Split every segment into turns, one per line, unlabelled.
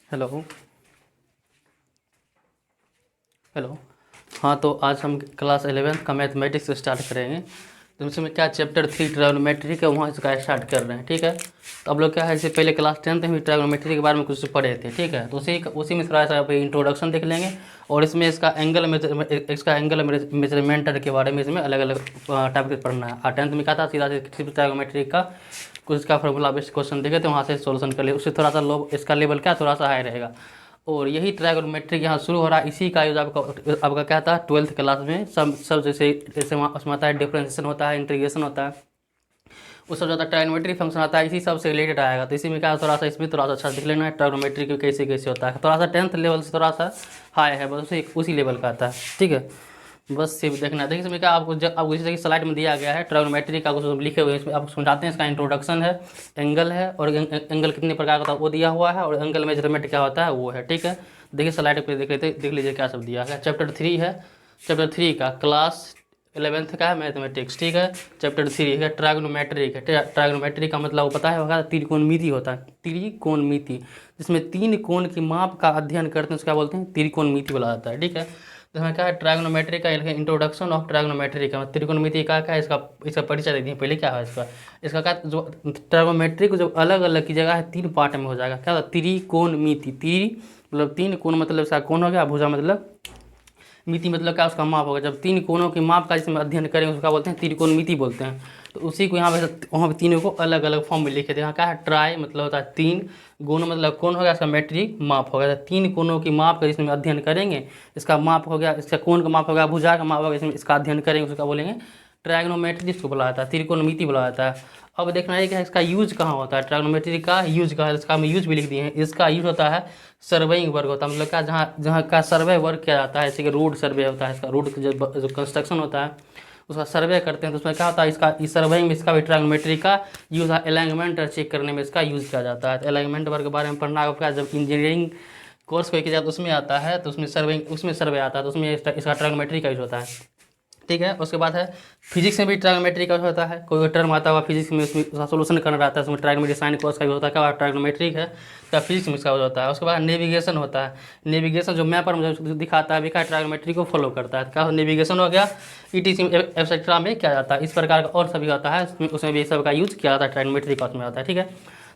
Hello. Hello. हाँ, तो आज हम क्लास 11th का मैथमेटिक्स स्टार्ट करेंगे। तो इसमें क्या चैप्टर 3 ट्रायगोनोमेट्री का वहाँ इसका स्टार्ट कर रहे हैं। ठीक है, तो अब लोग क्या है, इससे पहले क्लास 10th में ट्रायगोनोमेट्री के बारे में कुछ पढ़े थे। ठीक है, तो उसी में थोड़ा सा इंट्रोडक्शन देख लेंगे और इसमें इसका एंगल मेजरमेंट के बारे में इसमें अलग अलग टॉपिक पढ़ना है। 10th में क्या था, सीधा ट्रायगोनोमेट्री का कुछ इसका फॉर्मूला बेस्ड क्वेश्चन देखे थे, वहाँ से सोल्यूशन कर लिए। उससे थोड़ा सा लो इसका लेवल क्या थोड़ा सा हाई रहेगा। और यही ट्रायगोनोमेट्री यहाँ शुरू हो रहा है। इसी का यूज आपका क्या था 12th क्लास में सब जैसे वहाँ उसमें आता है, डिफरेंशिएशन होता है, इंटीग्रेशन होता है, उस सब ज़्यादा ट्रायगोनोमेट्री फंक्शन आता है, इसी सब से रिलेटेड आएगा। तो इसी में क्या थोड़ा सा इसमें थोड़ा सा अच्छा दिख लेना है ट्रायगोनोमेट्री को कैसे कैसे होता है। थोड़ा सा 10th लेवल से थोड़ा सा हाई है, बस उसी लेवल का आता है। ठीक है, बस सिर्फ देखना है। देखिए इसमें क्या आपको इसी तरह स्लाइड में दिया गया है ट्रायगोनोमेट्री का कुछ लिखे हुए हैं। इसमें आपको समझाते हैं। इसका इंट्रोडक्शन है, एंगल है और एंगल कितने प्रकार का होता है वो दिया हुआ है, और एंगल मेजरमेंट क्या होता है वो है। ठीक है, देखिए स्लाइड पे देख लीजिए क्या सब दिया है। चैप्टर 3 है, चैप्टर 3 का क्लास 11th का है मैथमेटिक्स। ठीक है, चैप्टर 3 है ट्रायगोनोमेट्री का। ट्रायगोनोमेट्री का मतलब वो पता है होगा, त्रिकोणमिति होता है। त्रिकोणमिति जिसमें तीन कोण की माप का अध्ययन करते हैं उसका बोलते हैं त्रिकोणमिति बोला जाता है। ठीक है, तो हमें क्या है ट्रायगोनोमेट्री का इंट्रोडक्शन ऑफ ट्रायगोनोमेट्री का त्रिकोणमिति का क्या है, इसका परिचय दे दिए पहले। क्या है इसका क्या जो ट्रायगोनोमेट्री को जो अलग अलग की जगह है 3 पार्ट में हो जाएगा। क्या होता है त्रिकोणमिति, मतलब 3 कोण मतलब इसका कोण हो गया, भुजा मतलब मिति मतलब क्या उसका माप होगा। जब 3 कोणों की माप का जिसमें अध्ययन करेंगे उसका बोलते हैं त्रिकोणमिति बोलते हैं। तो उसी को यहाँ पे वहाँ पे तीनों को अलग अलग फॉर्म में लिखे थे। यहाँ क्या है ट्राई मतलब होता है 3, गुण मतलब कोण हो गया, इसका मेट्रिक माप हो गया। 3 कोणों की माप का जिसमें अध्ययन करेंगे इसका माप हो गया, इसका कोण का माप हो गया, भुजा का माप हो गया, इसमें इसका अध्ययन करेंगे उसका बोलेंगे ट्रायगोनोमेट्री, जिसको बोला जाता है त्रिकोणमिति बोला जाता है। अब देखना है कि इसका यूज कहाँ होता है, ट्रायगोनोमेट्री का यूज कहाँ है, इसका हम यूज भी लिख दिए हैं। इसका यूज होता है सर्वेइंग वर्क होता है, मतलब क्या जहाँ जहाँ का सर्वे वर्क किया जाता है, जैसे कि रोड सर्वे होता है। इसका रोड जो कंस्ट्रक्शन होता है उसका सर्वे करते हैं, तो उसमें क्या होता है इसका इस सर्वेइंग में इसका भी ट्रायगोनोमेट्री का यूज है। अलाइनमेंट चेक करने में इसका यूज किया जाता है। अलाइनमेंट वर्क के बारे में पढ़ना होगा, जब इंजीनियरिंग कोर्स कोई किया जाता है उसमें आता है, तो उसमें सर्वे आता है, तो उसमें इसका ट्रायगोनोमेट्री का यूज होता है। ठीक है, उसके बाद है फिजिक्स में भी ट्रायगोनोमेट्री का होता है। कोई टर्म आता हुआ फिजिक्स में उसमें उसका सोल्यूशन करना रहता है, उसमें ट्रायगोनोमेट्री साइन कॉस का भी होता है। क्या ट्रायगोनोमेट्री है क्या फिजिक्स में इसका होता है। उसके बाद नेविगेशन होता है। नेविगेशन जो मैप पर मुझे दिखाता है क्या ट्रायगोनोमेट्री को फॉलो करता है। क्या नेविगेशन हो गया, ईटीसी एटसेट्रा में किया जाता है। इस प्रकार का और सभी होता है, उसमें भी सब का यूज किया जाता है, ट्रायगोनोमेट्री का उसमें होता है। ठीक है,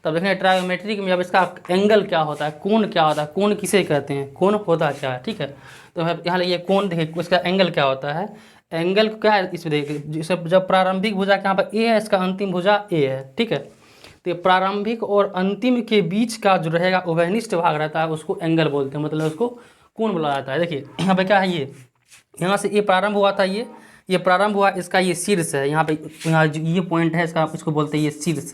तब देखें ट्रायगोनोमेट्री में अब इसका एंगल क्या होता है, कोण क्या होता है, कोण किसे कहते हैं, कोण होता क्या है। ठीक है, तो यहाँ ये कोण देखिए उसका एंगल क्या होता है। एंगल क्या है इसमें देखिए, जैसे जब प्रारंभिक भुजा के यहाँ पर ए है, इसका अंतिम भुजा ए है। ठीक है, तो ये प्रारंभिक और अंतिम के बीच का जो रहेगा उभयनिष्ठ भाग रहता है उसको एंगल बोलते हैं, मतलब उसको कोण बोला जाता है। देखिए यहाँ पे क्या है, ये यहाँ से ये प्रारंभ हुआ था, ये प्रारंभ हुआ, इसका ये शीर्ष है। यहाँ पे यहाँ जो ये पॉइंट है इसका, इसको बोलते हैं ये शीर्ष।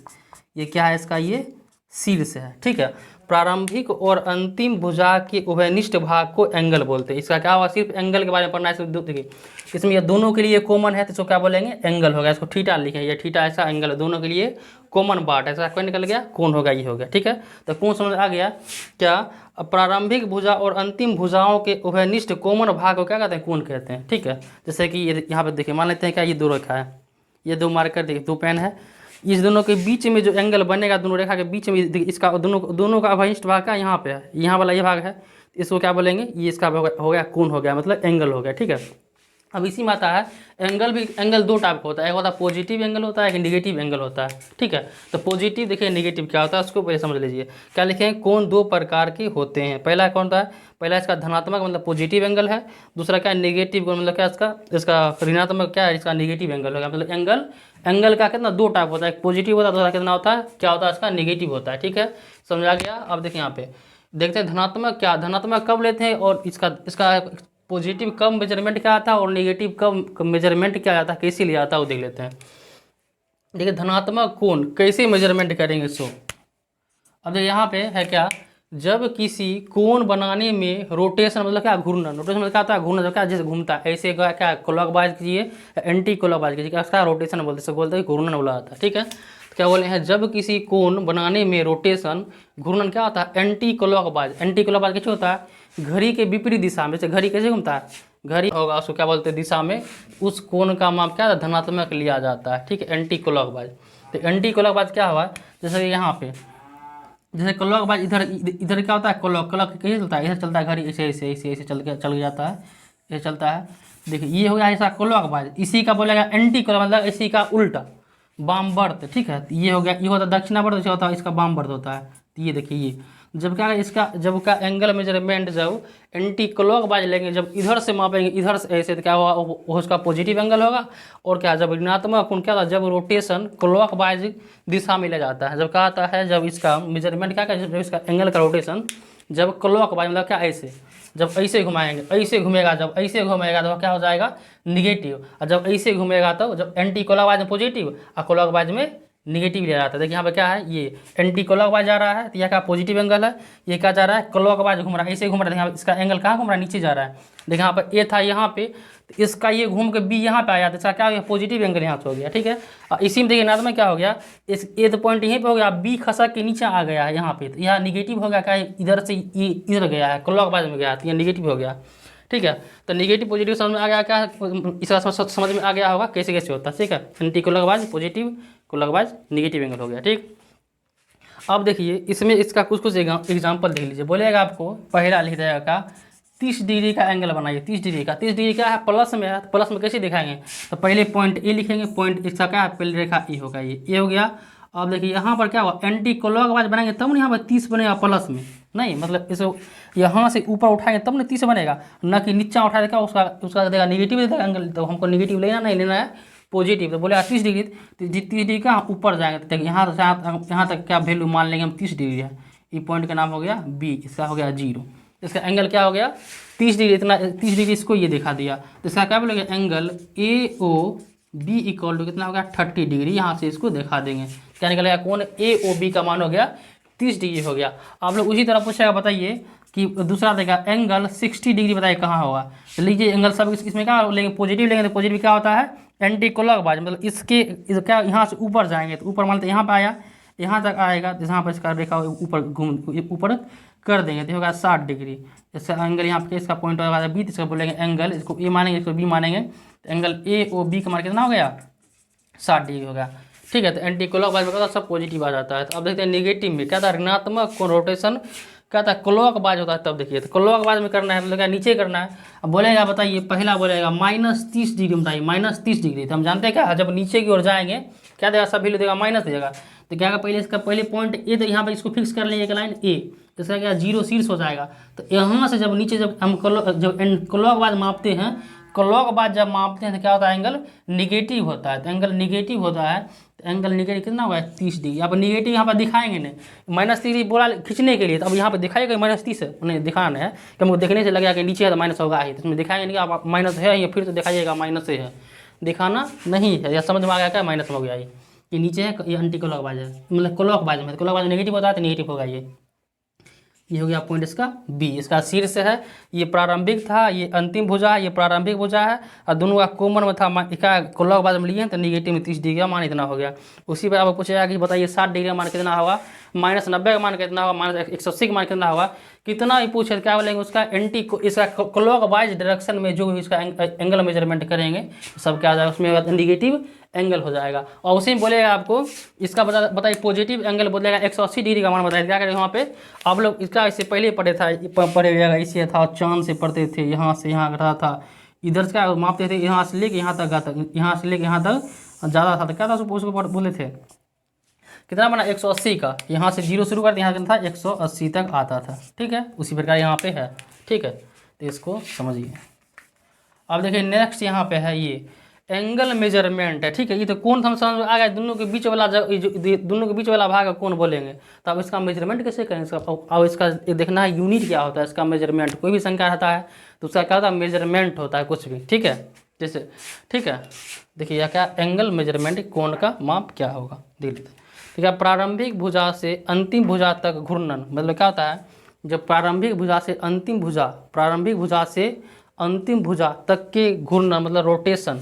ये क्या है इसका, ये शीर्ष है। ठीक है, प्रारंभिक और अंतिम भुजा के उभयनिष्ठ भाग को एंगल बोलते हैं। इसका क्या हुआ, सिर्फ एंगल के बारे में पढ़ना है। देखिए इसमें ये दोनों के लिए कॉमन है, तो इसको क्या बोलेंगे एंगल होगा। इसको थीटा लिखें, ये थीटा ऐसा एंगल है, दोनों के लिए कॉमन पार्ट है। ऐसा कोई निकल गया, कोण होगा, ये हो गया। ठीक है, तो कोण समझ आ गया क्या। प्रारंभिक भुजा और अंतिम भुजाओं के उभयनिष्ठ कॉमन भाग को क्या कहते हैं, कोण कहते हैं। ठीक है, जैसे कि ये यहाँ पर देखिए, मान लेते हैं क्या ये 2 रेखा है, ये 2 मार्कर देखिए, 2 पेन है, इस दोनों के बीच में जो एंगल बनेगा, दोनों रेखा के बीच में इसका दोनों का अभयनिष्ठ भाग का यहाँ पे है, यहाँ वाला ये भाग है, इसको क्या बोलेंगे, ये इसका हो गया कोण हो गया, मतलब एंगल हो गया। ठीक है, अब इसी में आता है एंगल 2 टाइप का होता है। एक होता है पॉजिटिव एंगल होता है, एक नेगेटिव एंगल होता है। ठीक है, तो पॉजिटिव देखिए, नेगेटिव क्या होता है उसको पहले समझ लीजिए। क्या लिखें, कोण 2 प्रकार के होते हैं। पहला कौन होता है, पहला इसका धनात्मक मतलब पॉजिटिव एंगल है। दूसरा क्या है नेगेटिव कोण, मतलब क्या इसका ऋणात्मक क्या है, इसका नेगेटिव एंगल होगा। मतलब एंगल का कितना 2 टाइप होता है, एक पॉजिटिव होता है, दूसरा कितना होता है, क्या होता है इसका नेगेटिव होता है। ठीक है, समझ आ गया। अब देखिए यहाँ पे देखते हैं धनात्मक क्या, धनात्मक कब लेते हैं और इसका पॉजिटिव कब मेजरमेंट क्या आता है और नेगेटिव कब मेजरमेंट क्या आता है, कैसे लिया आता है वो देख लेते हैं। देखिए धनात्मक कोण कैसे मेजरमेंट करेंगे इसको। अब देखिए यहाँ पे है क्या, जब किसी कोण बनाने में रोटेशन मतलब क्या, घूर्णन, रोटेशन मतलब क्या होता है, घूर्णन, जो क्या जैसे घूमता है ऐसे क्या क्लॉकवाइज कीजिए, एंटी क्लॉकवाइज कीजिए, क्या उसका रोटेशन बोलते हैं, घूर्णन बोला जाता है। ठीक है, तो क्या बोले हैं, जब किसी कोण बनाने में रोटेशन घूर्णन क्या होता है, एंटी क्लॉकवाइज। एंटी क्लॉकवाइज कैसे होता है, घड़ी के विपरीत दिशा में, जैसे घड़ी कैसे घूमता है, घड़ी होगा उसको क्या बोलते हैं दिशा में, उस कोण का माप क्या धनात्मक लिया जाता है। ठीक है, एंटी क्लॉकवाइज। तो एंटी क्लॉकवाइज क्या हुआ, जैसे यहाँ पे जैसे क्लॉकवाइज इधर इधर क्या होता है, क्लॉक क्लॉक कैसे चलता है, इधर चलता है घड़ी ऐसे ऐसे ऐसे ऐसे चल जाता है, ऐसे चलता है। देखिए ये हो गया ऐसा क्लॉकवाइज, इसी का बोलेगा एंटी क्लॉक, मतलब इसी का उल्टा वामवर्त, ठीक है। ये हो गया, ये होता है दक्षिणावर्त, जो होता है इसका वामवर्त होता है। तो ये देखिए ये जब क्या है इसका, जब का एंगल मेजरमेंट जब एंटी क्लॉकवाइज लेंगे, जब इधर से मापेंगे इधर से ऐसे, तो क्या होगा वो उसका पॉजिटिव एंगल होगा। और क्या जब ऋणात्मक कोण क्या होता है, जब रोटेशन क्लॉकवाइज दिशा में ले जाता है, जब क्या आता है, जब इसका मेजरमेंट क्या जब इसका एंगल का रोटेशन जब क्लॉकवाइज मतलब क्या ऐसे, जब ऐसे घुमाएंगे ऐसे घूमेगा, जब ऐसे घूमेगा तो क्या हो जाएगा निगेटिव, और जब ऐसे घूमेगा तो जब एंटी क्लॉकवाइज में पॉजिटिव और क्लॉकवाइज में निगेटिव ले जाता है। देखिए यहाँ पे क्या है, ये एंटी क्लॉकवाइज जा रहा है तो यह क्या पॉजिटिव एंगल है, ये क्या जा रहा है क्लॉकवाइज घूम रहा है, ऐसे घूम रहा है। देखिए इसका एंगल कहाँ घूम रहा है, नीचे जा रहा है। देखिए यहाँ पर ए था यहाँ पे, तो इसका ये घूम के बी यहाँ पे आया, तो इसका क्या हो गया पॉजिटिव एंगल यहाँ से हो गया, ठीक है। और इसी में देखिए नाथ में क्या हो गया, इस ए तो पॉइंट यहीं पे हो गया, बी खसक के नीचे आ गया है यहाँ पे, तो यह निगेटिव हो गया, क्या इधर से ये इधर गया है क्लॉकवाइज में गया, तो यह निगेटिव हो गया, ठीक है। तो निगेटिव पॉजिटिव समझ में आ गया, क्या इसका समझ में आ गया होगा कैसे कैसे होता है, ठीक है। Anti clockwise positive, clockwise negative angle हो गया, ठीक। अब देखिए इसमें इसका कुछ कुछ एग्जाम्पल देख लीजिए। बोलेगा आपको पहला लिख देगा का 30 डिग्री का एंगल बनाइए, 30 डिग्री का। 30 डिग्री क्या है, प्लस में है, तो प्लस में कैसे दिखाएंगे, तो पहले पॉइंट ए लिखेंगे, पॉइंट इसका क्या है पहले रेखा ए होगा, ये हो गया। अब देखिए यहाँ पर क्या हुआ, एंटी क्लॉकवाइज बनाएंगे तब ना यहाँ पर 30 बनेगा प्लस में, नहीं मतलब इसे यहाँ से ऊपर उठाएंगे तब ना 30 बनेगा, न कि नीचा उठा देगा उसका उसका देगा निगेटिव देगा एंगल, तो हमको निगेटिव लेना नहीं, लेना है पॉजिटिव। तो बोले 30 डिग्री, तो 30 डिग्री का ऊपर जाएंगे, तो यहाँ से यहाँ तक क्या वैल्यू मान लेंगे हम 30 डिग्री है, ये पॉइंट का नाम हो गया बी, इसका हो गया 0, इसका एंगल क्या हो गया 30 डिग्री, इतना 30 डिग्री इसको ये दिखा दिया, तो इसका क्या बोलेंगे angle A O B equal to कितना हो गया 30 डिग्री, यहाँ से इसको दिखा देंगे, क्या निकलेगा कौन ए ओ बी का मान हो गया 30 डिग्री हो गया। आप लोग उसी तरह पूछेगा, बताइए कि दूसरा देगा एंगल 60 डिग्री, बताइए कहाँ होगा, तो लीजिए एंगल सब इसमें क्या लेंगे पॉजिटिव लेंगे, तो पॉजिटिव क्या होता है एंटी क्लॉकवाइज, मतलब इसके क्या यहाँ से ऊपर जाएंगे, तो ऊपर मान लो यहाँ पर आया, यहाँ तक आएगा, जहाँ पर इसका रेखा ऊपर घूम ऊपर कर देंगे तो होगा 60 डिग्री। इसका एंगल यहाँ पे इसका पॉइंट होगा बी, तो इसका बोलेंगे एंगल, इसको ए मानेंगे इसको बी मानेंगे, तो एंगल ए ओ बी का मान कितना हो गया 60 डिग्री हो गया, ठीक है। तो एंटी क्लॉकवाइज में क्या सब पॉजिटिव आ जाता है। तो अब देखते हैं निगेटिव में क्या था, ऋणात्मक कोण रोटेशन क्या था क्लॉकवाइज होता है, तब देखिए तो क्लॉकवाइज में करना है, तो क्या नीचे करना है। अब बोलेगा बताइए पहला बोलेगा -30 डिग्री, बताइए -30 डिग्री, तो हम जानते हैं क्या जब नीचे की ओर जाएंगे क्या देगा, सब वैल्यू देगा माइनस देगा, तो क्या पहले इसका पहले पॉइंट ए, तो यहाँ पर इसको फिक्स कर लेंगे एक लाइन ए, तो इसका क्या 0 शीर्ष हो जाएगा। तो यहाँ से जब नीचे जब हम जब क्लॉकवाइज मापते हैं, क्लॉकवाइज जब मापते हैं तो क्या होता है एंगल निगेटिव होता है, तो एंगल निगेटिव होता है, तो एंगल निगेटिव कितना हुआ है 30 डिग्री। यहाँ पर निगेटिव यहाँ पर दिखाएंगे नहीं, -30 डिग्री बोला खींचने के लिए, तो अब यहाँ पर दिखाएगा -30 है, उन्हें दिखाना है कि हमको देखने से लगेगा कि नीचे है तो माइनस होगा ही, तो इसमें दिखाएंगे नहीं आप माइनस है, ये फिर तो दिखाइएगा माइनस है, दिखाना नहीं है, या समझ में आ गया क्या माइनस में हो गया ये नीचे है, ये एंटी क्लॉकवाइज है, मतलब क्लॉकवाइज में, क्लॉकवाइज नेगेटिव होता है तो नेगेटिव होगा ये हो गया पॉइंट इसका बी। इसका शीर्ष है, ये प्रारंभिक था, ये अंतिम भुजा है, ये प्रारंभिक भुजा है, और दोनों का कॉमन में था, क्या क्लॉकवाइज में लिए हैं तो निगेटिव में 30 डिग्री का मान इतना हो गया। उसी पर आप पूछेगा कि बताइए 60 डिग्री का मान कितना होगा, -90 का मान कितना होगा, -180 का मान कितना होगा, कितना भी पूछे क्या बोलेंगे उसका एंटी इसका क्लॉकवाइज डायरेक्शन में जो भी इसका एंगल मेजरमेंट करेंगे सब क्या आ जाएगा उसमें निगेटिव एंगल हो जाएगा। और उसी में बोलेगा आपको इसका बताइए पॉजिटिव एंगल बोलेगा 180 डिग्री का मान बताइए, क्या करेंगे वहाँ पे आप लोग इसका इससे पहले पढ़े जाएगा, इसे था चांद से पढ़ते थे, यहाँ से यहाँ रहा था, इधर से क्या मापते थे यहाँ से लेके यहाँ तक आता, यहाँ से लेके यहाँ तक ज़्यादा था, तो क्या था उसको बोले थे कितना बना 180 का, यहाँ से 0 शुरू करते यहाँ कितना था 180 तक आता था, ठीक है। उसी प्रकार यहाँ पे है, ठीक है, तो इसको समझिए। अब देखिए नेक्स्ट यहाँ पे है ये एंगल मेजरमेंट है, ठीक है। ये तो कौन हम समझ आ गया, दोनों के बीच वाला दोनों के बीच वाला भाग कौन बोलेंगे, तो अब इसका मेजरमेंट कैसे करें, अब इसका देखना है यूनिट क्या होता है इसका मेजरमेंट, कोई भी संख्या रहता है तो उसका क्या होता है मेजरमेंट होता है कुछ भी, ठीक है। जैसे ठीक है देखिए यह क्या एंगल मेजरमेंट कोण का माप क्या होगा देख लेते हैं, ठीक है। प्रारंभिक भुजा से अंतिम भुजा तक घूर्णन, मतलब क्या होता है जब प्रारंभिक भुजा से अंतिम भुजा, प्रारंभिक भुजा से अंतिम भुजा तक के घूर्णन मतलब रोटेशन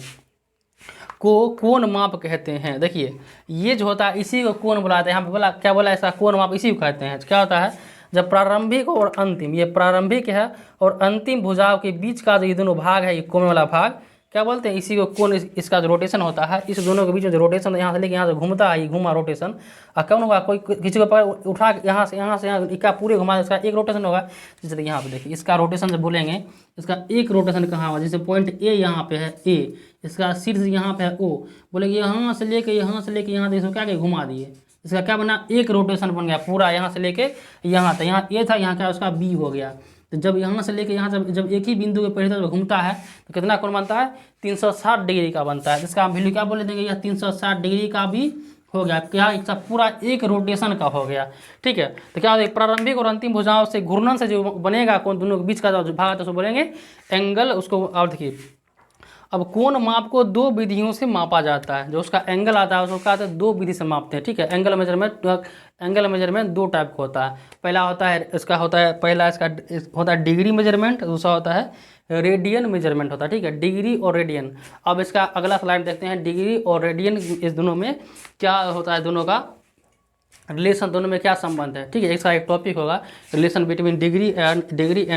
को कोण माप कहते हैं। देखिए ये जो होता है इसी को कोण बुलाते हैं, यहाँ पे बोला क्या बोला ऐसा कोण माप इसी को कहते हैं। क्या होता है जब प्रारंभिक और अंतिम, ये प्रारंभिक है और अंतिम भुजाओं के बीच का जो ये दोनों भाग है, ये कोण वाला भाग क्या बोलते हैं, इसी को कोण, इसका जो रोटेशन होता है, इस दोनों के बीच में जो रोटेशन यहाँ से लेके यहाँ से घूमता है, ये घूमा रोटेशन, और कौन होगा, कोई किसी को उठा यहाँ से यहाँ इक्का पूरे घुमा, इसका एक रोटेशन होगा। जैसे यहाँ पे देखिए, इसका रोटेशन जब बोलेंगे, इसका एक रोटेशन कहाँ होगा, जैसे पॉइंट ए यहाँ पे है ए, इसका शीर्ष यहाँ पे है ओ, बोलेंगे यहाँ से लेके यहाँ तक इसको क्या घुमा दिए, इसका क्या बना, एक रोटेशन बन गया पूरा, यहाँ से लेके यहाँ तक, यहाँ ए था, यहाँ क्या उसका बी हो गया। तो जब यहाँ से लेके यहाँ जब एक ही बिंदु के पहले तरफ घूमता है तो कितना कोण बनता है, 360 डिग्री का बनता है। इसका हम वैल्यू क्या बोले देंगे, यह 360 डिग्री का भी हो गया, क्या इसका पूरा एक रोटेशन का हो गया। ठीक है, तो क्या होगा, प्रारंभिक और अंतिम भुजाओं से घूर्णन से जो बनेगा कोण, दोनों के बीच का जो भाग है तो उसको बोलेंगे एंगल। उसको अब देखिए, अब कोण माप को दो विधियों से मापा जाता है, जो उसका एंगल आता है उसको क्या होता है, दो विधि से मापते हैं। ठीक है, एंगल मेजरमेंट दो टाइप का होता है। पहला होता है इसका होता है डिग्री मेजरमेंट, दूसरा होता है रेडियन मेजरमेंट होता है। ठीक है, डिग्री और रेडियन। अब इसका अगला स्लाइड देखते हैं, डिग्री और रेडियन, इस दोनों में क्या होता है, दोनों का रिलेशन, दोनों में क्या संबंध है। ठीक है, इसका एक टॉपिक होगा relation between degree and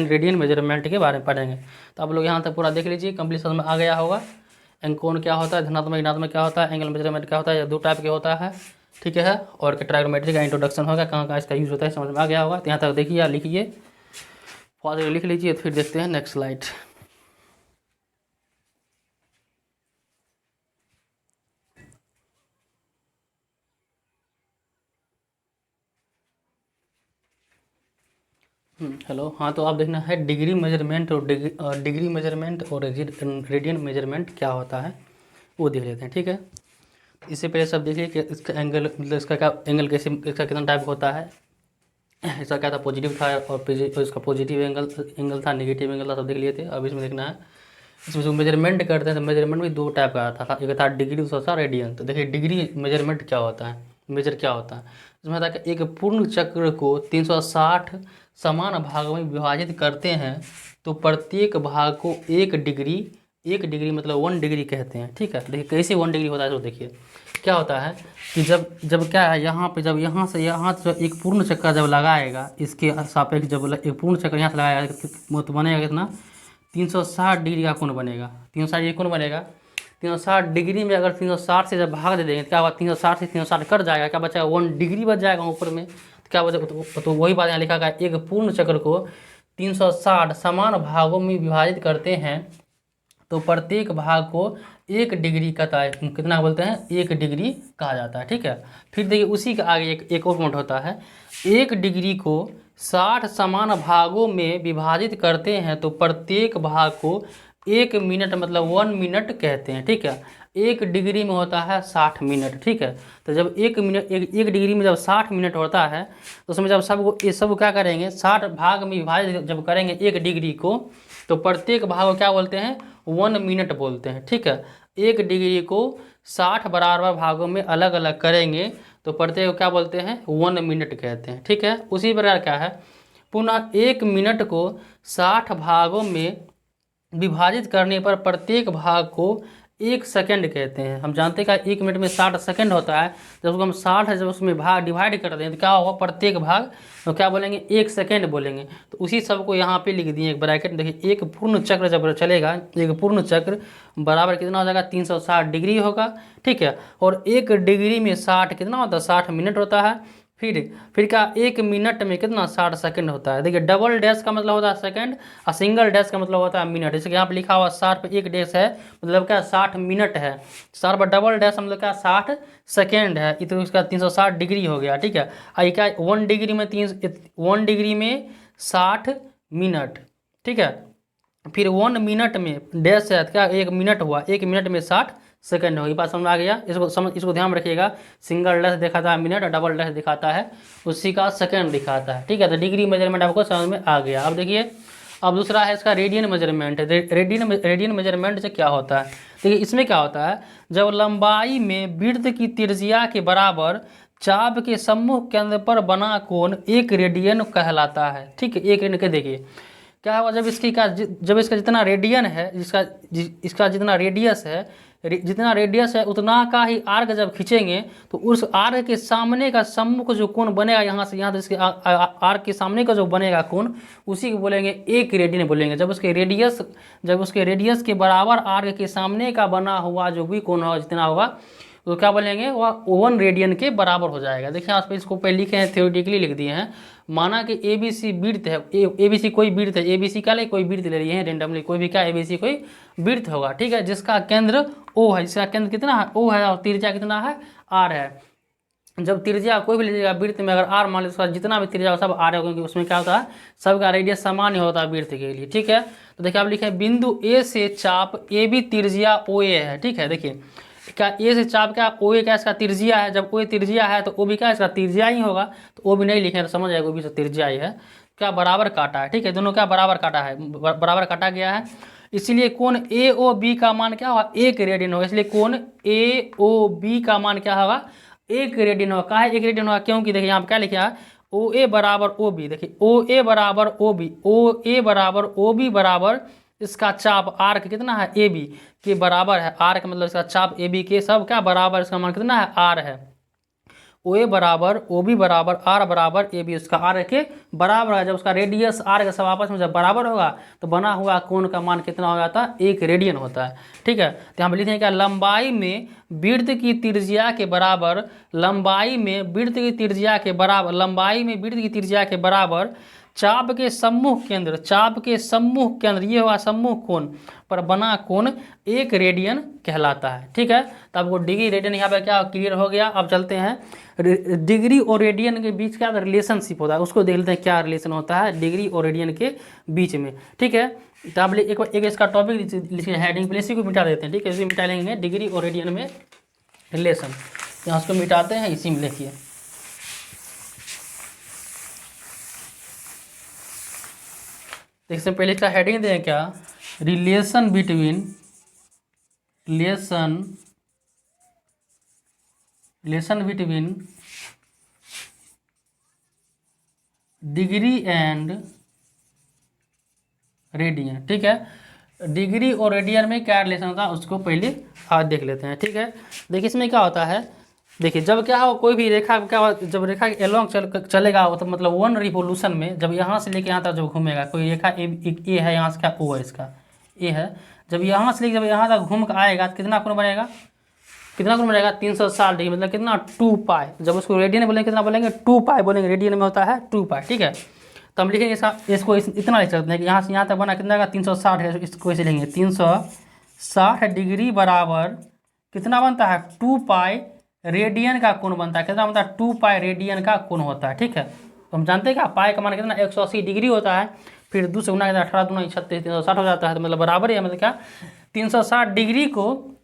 radian measurement के बारे में पढ़ेंगे। तो आप लोग यहाँ तक पूरा देख लीजिए, कंप्लीट समझ में आ गया होगा। कोण क्या होता है, धनात्मक ऋणात्मक क्या होता है, एंगल मेजरमेंट क्या होता है, दो टाइप के होता है। ठीक है, और ट्रायगोनोमेट्री का इंट्रोडक्शन होगा, कहाँ कहाँ इसका यूज होता है, समझ में आ गया होगा। तो यहाँ तक देखिए, लिखिए, फॉर लिख लीजिए, फिर देखते हैं नेक्स्ट स्लाइड। हेलो, हाँ, तो आप देखना है डिग्री मेजरमेंट और डिग्री मेजरमेंट और रेडियन मेजरमेंट क्या होता है वो देख लेते हैं। ठीक है, इससे पहले सब देखिए कि इसका एंगल, मतलब इसका क्या एंगल, कैसे, इसका कितना टाइप होता है, इसका क्या था, पॉजिटिव था और इसका पॉजिटिव एंगल था, नेगेटिव एंगल था, सब देख लिए थे। अब इसमें देखना है, इसमें जो मेजरमेंट करते हैं तो मेजरमेंट में दो टाइप का आता था, एक था डिग्री, दूसरा था रेडियन। तो देखिए डिग्री मेजरमेंट क्या होता है, मेजर क्या होता है, इसमें था कि एक पूर्ण चक्र को 360 समान भागों में विभाजित करते हैं तो प्रत्येक भाग को एक डिग्री मतलब 1 डिग्री कहते हैं। ठीक है, देखिए कैसे 1 डिग्री होता है, तो देखिए क्या होता है कि जब क्या है, यहाँ पे जब यहाँ से जब एक पूर्ण चक्कर जब लगाएगा, इसके सापेक्ष जब एक पूर्ण चक्कर यहाँ से लगाएगा तो बनेगा कितना, 360 डिग्री का कोण बनेगा। 360 डिग्री कोण बनेगा, 360 डिग्री में अगर 360 से जब भाग दे देंगे तो क्या होगा, 360 से 360 कट जाएगा, क्या बचेगा, 1 डिग्री बच जाएगा ऊपर में। तो क्या बचेगा, तो वही बात यहाँ लिखा गया, एक पूर्ण चक्र को 360 समान भागों में विभाजित करते हैं तो प्रत्येक भाग को 1 डिग्री कहता है, कितना बोलते हैं, 1 डिग्री कहा जाता है। ठीक है, फिर देखिए उसी के आगे एक और पॉइंट होता है, 1 डिग्री को 60 समान भागों में विभाजित करते हैं तो प्रत्येक भाग को 1 मिनट मतलब 1 मिनट कहते हैं। ठीक है, 1 डिग्री में होता है 60 मिनट। ठीक है, तो जब 1 डिग्री में जब 60 मिनट होता है तो उसमें जब सब क्या करेंगे, 60 भाग में विभाजित जब करेंगे 1 डिग्री को तो प्रत्येक भाग को क्या बोलते हैं, 1 मिनट बोलते हैं। ठीक है, 1 डिग्री को 60 बराबर भागों में अलग अलग करेंगे तो प्रत्येक को क्या बोलते हैं, 1 मिनट कहते हैं। ठीक है, उसी प्रकार क्या है, पुनः 1 मिनट को 60 भागों में विभाजित करने पर प्रत्येक भाग को 1 सेकंड कहते हैं। हम जानते हैं कि 1 मिनट में 60 सेकंड होता है, जब उसको हम 60 जब उसमें भाग डिवाइड कर दें तो क्या होगा, प्रत्येक भाग तो क्या बोलेंगे, 1 सेकंड बोलेंगे। तो उसी सब को यहाँ पे लिख दिए एक ब्रैकेट। देखिए एक पूर्ण चक्र जब चलेगा, एक पूर्ण चक्र बराबर कितना हो जाएगा, 360 डिग्री होगा। ठीक है, और 1 डिग्री में 60 कितना होता है, 60 मिनट होता है। फिर क्या, 1 मिनट में कितना, 60 सेकंड होता है। देखिए डबल डैश का मतलब होता है सेकंड और सिंगल डैश का मतलब होता है मिनट। जैसे कि यहाँ पे लिखा हुआ 60 पे 1 डैश है मतलब क्या, 60 मिनट है। 60 पर डबल डैश मतलब क्या, 60 सेकंड है, तो इसका 360 डिग्री हो गया। ठीक है, आई क्या, 1 डिग्री में 1 डिग्री में 60 मिनट। ठीक है, फिर 1 मिनट में डैश है, क्या 1 मिनट हुआ, 1 मिनट में 60 सेकंड होगी। बात समझ आ गया, इसको ध्यान रखिएगा। सिंगल डैश दिखाता है मिनट और डबल डैश दिखाता है उसी का सेकंड दिखाता है। ठीक है, तो डिग्री मेजरमेंट आपको समझ में आ गया। अब देखिए, अब दूसरा है इसका रेडियन मेजरमेंट। रेडियन मेजरमेंट से क्या होता है, देखिए इसमें क्या होता है, जब लंबाई में वृत्त की त्रिज्या के बराबर चाप के सम्मुख केंद्र पर बना कोण 1 रेडियन कहलाता है। ठीक है, 1 रेडियन के देखिए क्या होगा, जब इसका जितना रेडियन है, इसका जितना रेडियस है, जितना रेडियस है उतना का ही आर्क जब खींचेंगे तो उस आर्क के सामने का सम्मुख जो कोण बनेगा, यहाँ से यहाँ तक इसके आर्क के सामने का जो बनेगा कोण, उसी को बोलेंगे एक रेडियन बोलेंगे। जब उसके रेडियस के बराबर आर्क के सामने का बना हुआ जो भी कोण होगा, जितना होगा, तो क्या बोलेंगे, वह 1 रेडियन के बराबर हो जाएगा। देखिए आप इसको पहले लिखे हैं, थ्योरेटिकली लिख दिए हैं। माना कि ABC विड्थ है, ABC कोई विड्थ है, ABC क्या ले, कोई विड्थ ले लिए हैं रेंडमली, कोई भी क्या ABC कोई विड्थ होगा, ठीक है, जिसका केंद्र O है, जिसका केंद्र कितना है, O है, और त्रिज्या कितना है, R है। जब त्रिज्या कोई भी लीजिएगा वृत्त में, अगर R मान लीजिए, उसका जितना भी त्रिज्या सब R है, क्योंकि उसमें क्या होता है, सबका रेडियस सामान्य होता है वृत्त के लिए, ठीक है। तो देखिए आप लिखे बिंदु A से चाप AB त्रिज्या OA है, ठीक है। देखिए क्या ए से चाप क्या, OA क्या इसका त्रिज्या है, जब OA त्रिज्या है तो OB क्या इसका त्रिज्या ही होगा, तो OB नहीं लिखे तो समझ जाएगा OB से त्रिज्या ही है। क्या बराबर काटा है, ठीक है, दोनों क्या बराबर काटा है, बराबर काटा गया है, इसलिए कोण AOB का मान क्या होगा, 1 रेडियन होगा। इसलिए कोण AOB का मान क्या होगा, 1 रेडियन होगा। कहा है 1 रेडियन होगा, क्योंकि देखिए यहाँ पर क्या लिखा है, OA बराबर OB, देखिए OA बराबर OB, OA बराबर OB बराबर इसका चाप आर्क कितना है, AB के बराबर है। आर्क मतलब इसका चाप AB के सब क्या बराबर, इसका मान कितना है, R है। OA बराबर OB बराबर R बराबर AB, उसका R के बराबर है। जब उसका रेडियस R के सब आपस में जब बराबर होगा तो बना हुआ कोण का मान कितना हो जाता है, 1 रेडियन होता है, ठीक है। तो यहाँ पर लिखते हैं क्या, लंबाई में वृत्त की त्रिज्या के बराबर, लंबाई में वृत्त की त्रिज्या के बराबर, लंबाई में वृत्त की त्रिज्या के बराबर चाप के सम्मुख केंद्र, चाप के सम्मुख केंद्र, ये हुआ सम्मुख कोण पर बना कोण 1 रेडियन कहलाता है, ठीक है। तो आपको डिग्री रेडियन यहाँ पे क्या क्लियर हो गया। अब चलते हैं डिग्री और रेडियन के बीच क्या रिलेशनशिप होता है, उसको देख लेते हैं क्या रिलेशन होता है डिग्री और रेडियन के बीच में, ठीक है। तो आप एक इसका टॉपिक लिखिए हेडिंग, इसी को मिटा देते हैं, ठीक है, इसी मिटा लेंगे डिग्री और रेडियन में रिलेशन, यहाँ उसको मिटाते हैं, इसी में लिखिए। देखिए पहले इसका हेडिंग दें क्या, relation between degree and radian, ठीक है। डिग्री और रेडियन में क्या रिलेशन होता है उसको पहले आज देख लेते हैं, ठीक है। देखिए इसमें क्या होता है, देखिए जब क्या हो कोई भी रेखा क्या हो, जब रेखा एलोंग चलेगा तो मतलब 1 रिवोल्यूशन में, जब यहाँ से लेके यहाँ तक जब घूमेगा, कोई रेखा ए है, यहाँ से क्या O है, इसका ए है, जब यहाँ से लेके जब यहाँ तक घूम कर आएगा तो कितना कोण बनेगा, कितना कोण बनेगा, 360 डिग्री, मतलब कितना 2 पाई। जब उसको रेडियन बोलेंगे कितना बोलेंगे, 2 पाई बोलेंगे, रेडियन में होता है 2 पाई, ठीक है। तो हम लिखेंगे इसको इतना लिख सकते हैं कि यहाँ से यहाँ तक बना कितना का 360 है, इसको इसे लेंगे 360 डिग्री बराबर कितना बनता है, 2 पाई रेडियन का कोण बनता है, कितना बनता है, 2 पाई रेडियन का कोण होता है, ठीक है। तो हम जानते हैं क्या, पाई का मान कितना 180 डिग्री होता है, फिर 2 से गुना 18 दूना 36 360 हो जाता है, तो मतलब बराबर है, मतलब क्या 360 डिग्री को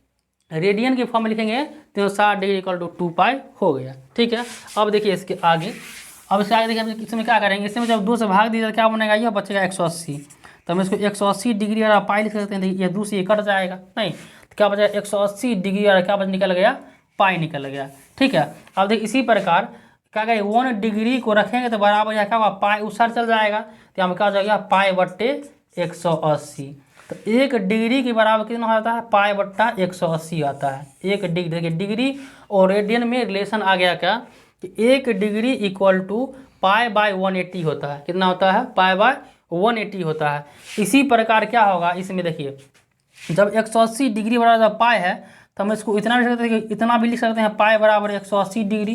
रेडियन के फॉर्म में लिखेंगे, 360 डिग्री इक्वल टू 2 पाई हो गया, ठीक है। अब देखिए इसके आगे, अब इसके आगे देखिए हम इसमें क्या करेंगे, इसमें जब 2 से भाग दिया क्या बनेगा, ये बचेगा 180, तो हम इसको 180 डिग्री वाला पाई लिख सकते हैं। देखिए ये 2 से कट जाएगा, नहीं तो क्या बचा, 180 डिग्री वाला क्या निकल गया, पाई निकल गया, ठीक है। अब देखिए इसी प्रकार क्या करें, 1 डिग्री को रखेंगे तो बराबर यहाँ क्या होगा, पाई उस साइड चल जाएगा, तो यहाँ क्या हो जाएगा, पाई बट्टे 180। तो 1 डिग्री के बराबर कितना हो जाता है, पाई बट्टा 180 आता है। 1 डिग्री, देखिए डिग्री और रेडियन में रिलेशन आ गया क्या, कि 1 degree equal to pi by 180 होता है, कितना होता है, पाई बाय 180 होता है। इसी प्रकार क्या होगा इसमें, देखिए जब 180 डिग्री बराबर पाई है तो हम इसको इतना भी लिख सकते हैं, इतना भी लिख सकते हैं, पाई बराबर 180 डिग्री,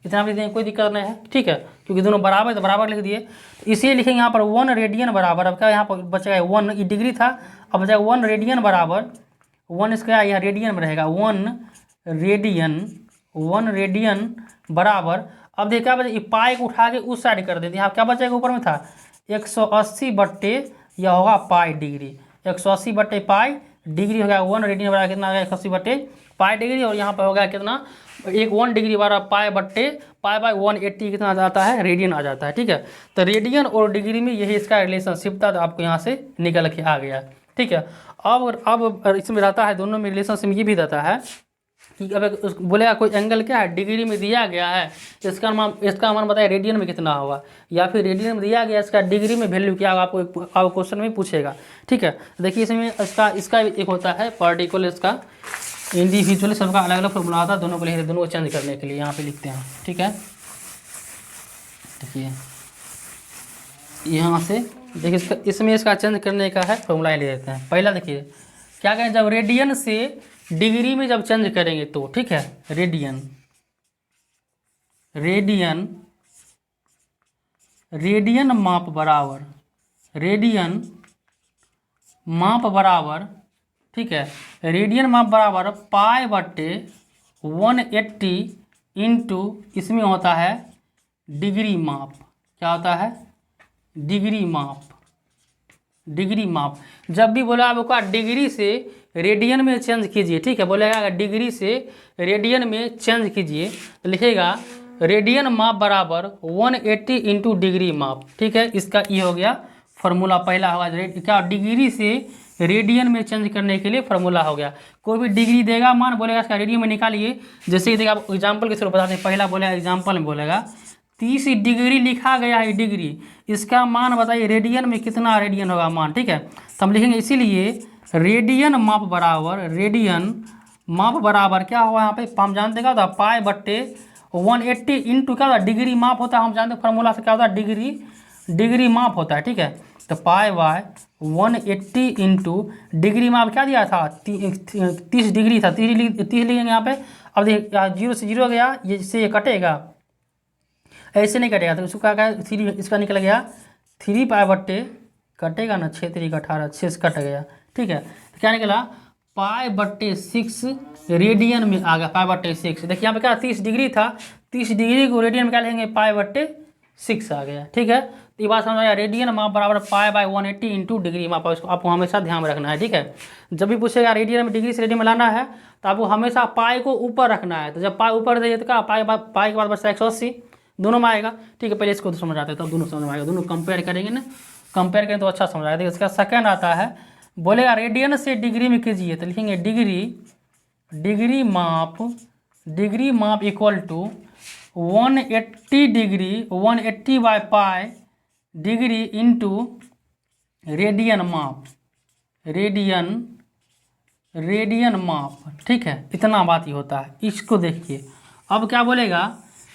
इतना भी लिख देंगे, कोई दिक्कत नहीं है, ठीक है, क्योंकि दोनों बराबर है तो बराबर लिख दिए। तो इसे लिखेंगे यहाँ पर 1 रेडियन बराबर, अब क्या यहाँ पर बचेगा 1, ये डिग्री था, अब बचेगा 1 रेडियन बराबर 1, इसका यहाँ रेडियन में रहेगा 1 रेडियन बराबर, अब देखिए क्या बचे, पाई को उठा के उस साइड कर देते, यहाँ क्या बचेगा, ऊपर में था 180 बट्टे यह होगा पाई डिग्री, 180 बट्टे पाई डिग्री हो गया, 1 रेडियन बराबर कितना आ गया, 180 बट्टे पाई डिग्री, और यहाँ पर हो गया कितना, 1 डिग्री बराबर पाई बट्टे पाई बाय 180 कितना आ जाता है, रेडियन आ जाता है, ठीक है। तो रेडियन और डिग्री में यही इसका रिलेशनशिप था, तो आपको यहाँ से निकल के आ गया, ठीक है। अब इसमें रहता है, दोनों में रिलेशनशिप ये भी रहता है कि अब बोलेगा कोई एंगल क्या है, डिग्री में दिया गया है, इसका मान बताए रेडियन में कितना होगा, या फिर रेडियन में दिया गया इसका डिग्री में वैल्यू क्या होगा, आपको क्वेश्चन में पूछेगा, ठीक है। देखिए इसमें इसका एक होता है पार्टिकुलर, इसका इंडिविजुअली सबका अलग अलग फॉर्मूला आता है, दोनों को लिखते हैं, दोनों को चेंज करने के लिए यहाँ पे लिखते हैं, ठीक है। देखिए यहाँ से देखिए इसमें इसका चेंज करने का है फॉर्मूला ले लेते हैं। पहला देखिए क्या कहें, जब रेडियन से डिग्री में जब चेंज करेंगे तो, ठीक है, रेडियन रेडियन रेडियन माप बराबर, रेडियन माप बराबर, ठीक है, रेडियन माप बराबर पाई बट्टे 180 इंटू इसमें होता है डिग्री माप। क्या होता है? डिग्री माप। डिग्री माप जब भी बोला आपका डिग्री से रेडियन में चेंज कीजिए, ठीक है, बोलेगा डिग्री से रेडियन में चेंज कीजिए तो लिखेगा रेडियन माप बराबर 180 इंटू डिग्री माप, ठीक है। इसका ये हो गया फार्मूला, पहला होगा क्या, डिग्री से रेडियन में चेंज करने के लिए फार्मूला हो गया। कोई भी डिग्री देगा मान, बोलेगा इसका रेडियन में निकालिए। जैसे कि देखिए आप एग्जाम्पल के थ्रू बताते हैं, पहला बोलेगा एग्जाम्पल में बोलेगा 30 डिग्री लिखा गया है डिग्री, इसका मान बताइए रेडियन में कितना रेडियन होगा मान, ठीक है। तो हम लिखेंगे इसीलिए रेडियन माप बराबर, रेडियन माप बराबर क्या होगा यहाँ पे, हम जानते क्या होता है, पाई बट्टे 180 इंटू क्या होता है, डिग्री माप होता है, हम जानते हैं फार्मूला से क्या होता है, डिग्री माप होता है, ठीक है। तो पाई बाय 180 इंटू डिग्री माप क्या दिया था, 30 डिग्री था, 30 लिखेंगे यहाँ पे। अब देखिए 0 से 0 गया, ये इससे ये कटेगा, ऐसे नहीं कटेगा, तो उसका क्या, 3 इसका निकल गया 3 पाई बट्टे, कटेगा ना, 6 3 18, 6 से कट गया, ठीक है। तो क्या निकला, पाई बट्टे 6 रेडियन में आ गया, पाई बट्टे 6। देखिए यहाँ पे क्या 30 डिग्री था, 30 डिग्री को रेडियन में क्या लेंगे, पाई बट्टे 6 आ गया, ठीक है। तो ये बात समझ आया, रेडियन माप बराबर पाई बाय 180 इंटू डिग्री माप, इसको आपको हमेशा ध्यान में रखना है, ठीक है। जब भी पूछेगा रेडियन में डिग्री से रेडियन में लाना है तो आपको हमेशा पाई को ऊपर रखना है। तो जब पाई ऊपर जाइए तो क्या, पाई के बाद बचता है 180, दोनों में आएगा, ठीक है। पहले इसको तो समझ आते हैं, तब दोनों समझ में आएगा, दोनों कंपेयर करेंगे ना, कंपेयर करें तो अच्छा समझ आएगा। इसका सेकंड आता है, बोलेगा रेडियन से डिग्री में कीजिए, तो लिखेंगे डिग्री माप equal to 180 degree, 180 by pi degree into radian माप, ठीक है। इतना बात ही होता है। इसको देखिए अब क्या बोलेगा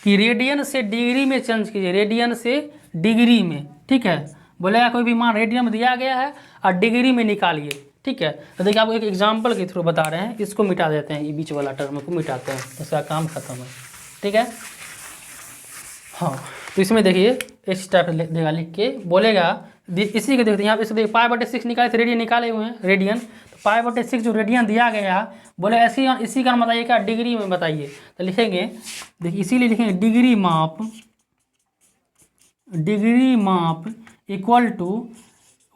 कि रेडियन से डिग्री में चेंज कीजिए, रेडियन से डिग्री में, ठीक है। बोलेगा कोई भी मान रेडियन में दिया गया है और डिग्री में निकालिए, ठीक है। तो देखिए आपको एक एग्जाम्पल के थ्रू बता रहे हैं, इसको मिटा देते हैं, ये बीच वाला टर्म को मिटाते हैं, इसका काम खत्म है, ठीक है। हाँ तो इसमें देखिए इस टाइप देगा, लिख के बोलेगा इसी के देखते हैं यहाँ पे, देखिए पाई बटे 6 निकाले थे, रेडियन निकाले हुए हैं, रेडियन, तो पाई बटे 6 जो रेडियन दिया गया है, बोले इसी का बताइए क्या, डिग्री में बताइए। तो लिखेंगे, देखिए इसीलिए लिखेंगे डिग्री माप equal to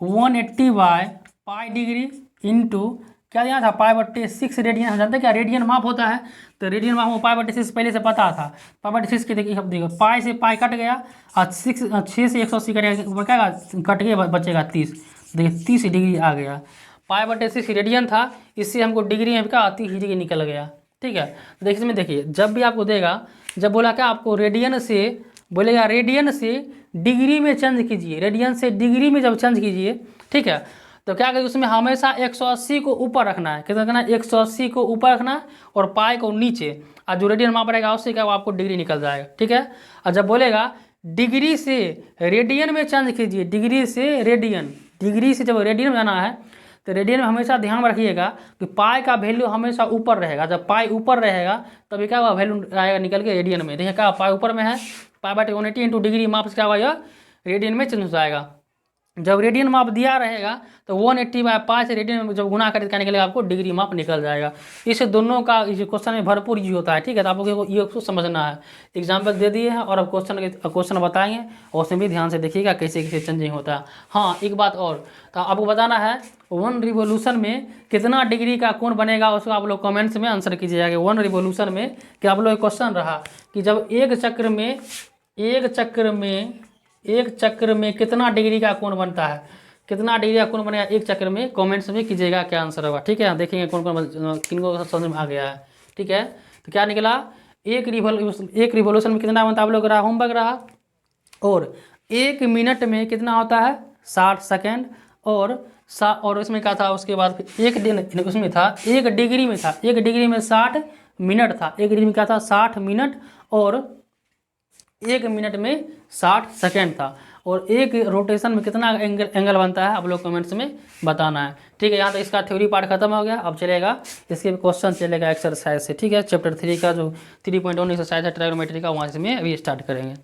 180 by pi degree into क्या दिया था, पाई बट्टे 6 रेडियन। हम जानते हैं क्या रेडियन माप होता है, तो रेडियन माप में पाई बट्टे 6 पहले से पता था, पाई बट्टे 6 के देखिए, अब देखो पाई से पाई कट गया और 6 से 180 कटेगा, ऊपर क्या कट गया, बचेगा 30, देखिए 30 डिग्री आ गया। पाई बट्टे 6 रेडियन था, इससे हमको डिग्री में क्या 30 डिग्री निकल गया, ठीक है। तो देखिए इसमें देखिए जब भी आपको देगा, जब बोला क्या आपको रेडियन से, बोलेगा रेडियन से डिग्री में चेंज कीजिए, रेडियन से डिग्री में जब चेंज कीजिए, ठीक है, तो क्या करें उसमें हमेशा 180 को ऊपर रखना है, कितना रखना है, 180 को ऊपर रखना है और पाई को नीचे, और जो रेडियन माप रहेगा उससे क्या आपको डिग्री निकल जाएगा, ठीक है। और जब बोलेगा डिग्री से रेडियन में चेंज कीजिए, डिग्री से जब रेडियन में जाना है तो रेडियन में हमेशा ध्यान में रखिएगा कि पाई का वैल्यू हमेशा ऊपर रहेगा, जब पाई ऊपर रहेगा तभी क्या हुआ वैल्यू आएगा निकल के रेडियन में। देखिए क्या पाई ऊपर में है, पाई बटे 180 इंटू डिग्री माप से क्या हुआ, रेडियन में चेंज हो जाएगा। जब रेडियन माप दिया रहेगा तो 180 बाय पाई से रेडियन में जब गुना करें क्या निकलेगा, आपको डिग्री माप निकल जाएगा। इस दोनों का इस क्वेश्चन में भरपूर यूज होता है, ठीक है। तो आप लोगों को ये समझना है, एग्जाम्पल दे दिए हैं और अब क्वेश्चन बताएंगे और उसमें भी ध्यान से देखिएगा कैसे कैसे चेंजिंग होता है। हाँ एक बात और, तो आपको बताना है 1 रिवोल्यूशन में कितना डिग्री का कोण बनेगा, उसको आप लोग कमेंट्स में आंसर कीजिएगा। 1 रिवोल्यूशन में कि आप लोग क्वेश्चन रहा कि जब एक चक्र में कितना डिग्री का कोण बनता है, कितना डिग्री का कोण बनेगा एक चक्र में, कमेंट्स में कीजिएगा क्या आंसर होगा, ठीक है। देखेंगे कौन किनको समझ में आ गया है, ठीक है। तो क्या निकला, एक रिवोल्यूशन में कितना बनता है, आप लोग रहा होमवर्क रहा, और 1 मिनट में कितना होता है 60 सेकेंड, और और इसमें क्या था, उसके बाद फिर एक दिन उसमें था 1 डिग्री में था, 1 डिग्री में 60 मिनट था, 1 डिग्री में क्या था 60 मिनट, और 1 मिनट में 60 सेकेंड था, और एक रोटेशन में कितना एंगल बनता है आप लोग कमेंट्स में बताना है। ठीक है, यहाँ तक इसका थ्योरी पार्ट खत्म हो गया। अब चलेगा इसके क्वेश्चन चलेगा एक्सरसाइज से। ठीक है, चैप्टर 3 का जो 3.1 एक्सरसाइज है ट्रायगोनोमेट्री का, वहाँ से में अभी स्टार्ट करेंगे।